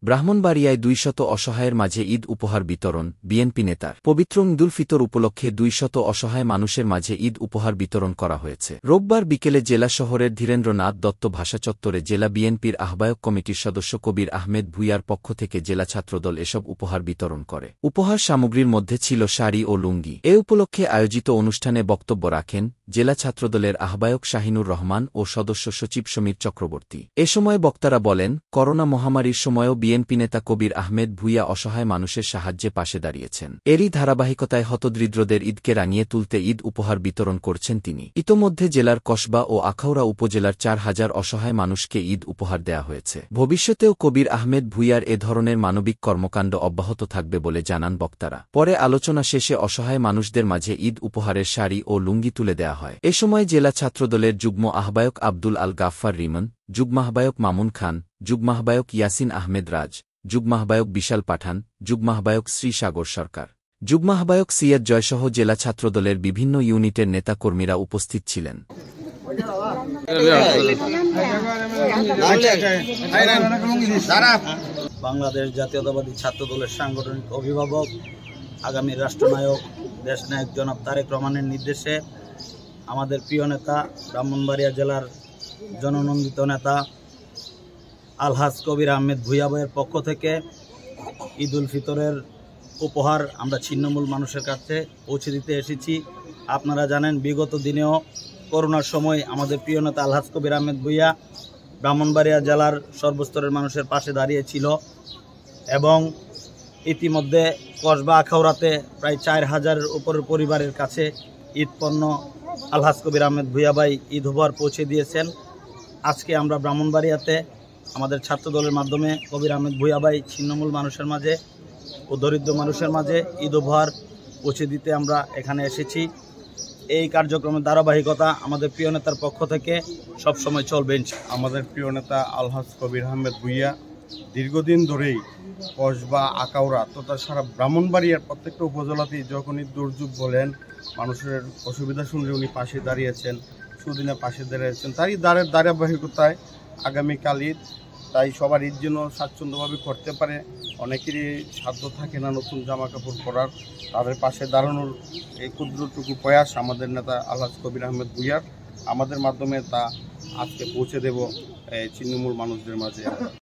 ব্রাহ্মণবাড়িয়ায় ২০০ অসহায়ের মাঝে ঈদ উপহার বিতরণ। বিএনপি নেতার পবিত্র ঈদুল ফিতর উপলক্ষে ২০০ অসহায় মানুষের মাঝে ঈদ উপহার বিতরণ করা হয়েছে। রোববার বিকেলে জেলা শহরের ধীরেন্দ্রনাথ দত্ত ভাষা চত্বরে জেলা বিএনপির আহ্বায়ক কমিটির সদস্য কবির আহমেদ ভূঁইয়ার পক্ষ থেকে জেলা ছাত্রদল এসব উপহার বিতরণ করে। উপহার সামগ্রীর মধ্যে ছিল শাড়ি ও লুঙ্গি। এ উপলক্ষে আয়োজিত অনুষ্ঠানে বক্তব্য রাখেন জেলা ছাত্রদলের আহ্বায়ক শাহিনুর রহমান ও সদস্য সচিব সমীর চক্রবর্তী। এ সময় বক্তারা বলেন, করোনা মহামারীর সময়ও বিএনপি নেতা কবির আহমেদ ভূঁইয়া অসহায় মানুষের সাহায্যে পাশে দাঁড়িয়েছেন। এরই ধারাবাহিকতায় হতদরিদ্রদের ঈদকে রাঙিয়ে তুলতে ঈদ উপহার বিতরণ করছেন তিনি। ইতোমধ্যে জেলার কসবা ও আখাউড়া উপজেলার ৪,০০০ অসহায় মানুষকে ঈদ উপহার দেয়া হয়েছে। ভবিষ্যতেও কবির আহমেদ ভূঁইয়ার এ ধরনের মানবিক কর্মকাণ্ড অব্যাহত থাকবে বলে জানান বক্তারা। পরে আলোচনা শেষে অসহায় মানুষদের মাঝে ঈদ উপহারের শাড়ি ও লুঙ্গি তুলে দেয়া হয়। এ সময় জেলা ছাত্রদলের যুগ্ম আহ্বায়ক আব্দুল আল গাফফার রিমন, যুগ্মাহ্বায়ক মামুন খান, যুগ্মাহ্বায়ক ইয়াসিন আহমেদ রাজ, যুগ্মাহ্বায়ক বিশাল পাঠান, যুগ্মাহ্বায়ক শ্রী সাগর সরকার, যুগ্মাহ্বায়ক সিয়াদ জয়সহ জেলা ছাত্রদলের বিভিন্ন ইউনিটের নেতাকর্মীরা উপস্থিত ছিলেন। বাংলাদেশ জাতীয়তাবাদী ছাত্রদলের সাংগঠনিক অভিভাবক, আগামী রাষ্ট্রনায়ক দেশনায়ক জনাব তারেক রহমানের নির্দেশে আমাদের প্রিয় নেতা, ব্রাহ্মণবাড়িয়া জেলার জননন্দিত নেতা আলহাজ কবির আহমেদ ভূঁইয়া ভাইয়ের পক্ষ থেকে ঈদুল ফিতরের উপহার আমরা ছিন্নমূল মানুষের কাছে পৌঁছে দিতে এসেছি। আপনারা জানেন, বিগত দিনেও করোনার সময় আমাদের প্রিয় নেতা আলহাজ কবির আহমেদ ভূঁইয়া ব্রাহ্মণবাড়িয়া জেলার সর্বস্তরের মানুষের পাশে দাঁড়িয়েছিল এবং ইতিমধ্যে কসবা আখাউড়াতে প্রায় ৪,০০০-এর উপরের পরিবারের কাছে ঈদ পণ্য আলহাজ কবির আহমেদ ভূঁইয়া ভাই ঈদ উপহার পৌঁছে দিয়েছেন। আজকে আমরা ব্রাহ্মণবাড়িয়াতে আমাদের ছাত্রদলের মাধ্যমে কবির আহমেদ ভূঁইয়া ভাই ছিন্নমূল মানুষের মাঝে ও দরিদ্র মানুষের মাঝে ঈদ উপহার পৌঁছে দিতে আমরা এখানে এসেছি। এই কার্যক্রমের ধারাবাহিকতা আমাদের প্রিয় নেতার পক্ষ থেকে সবসময় চলবে। আমাদের প্রিয় নেতা আলহাজ কবির আহমেদ ভূঁইয়া দীর্ঘদিন ধরেই কসবা, আখাউড়া তথা সারা ব্রাহ্মণবাড়িয়ার প্রত্যেকটা উপজেলাতেই যখনই দুর্যোগ বলেন, মানুষের অসুবিধা শুনলে উনি পাশে দাঁড়িয়েছেন, সুদিনে পাশে দাঁড়িয়েছেন। তারই ধারাবাহিকতায় আগামীকাল ঈদ, তাই সবার ঈদ যেন স্বাচ্ছন্দ্যভাবে করতে পারে। অনেকেরই সাধ্য থাকে না নতুন জামা কাপড় পরার, তাদের পাশে দাঁড়ানোর এই ক্ষুদ্রটুকু প্রয়াস আমাদের নেতা আলহাজ কবির আহমেদ ভূঁইয়ার, আমাদের মাধ্যমে তা আজকে পৌঁছে দেব ছিন্নমূল মানুষদের মাঝে।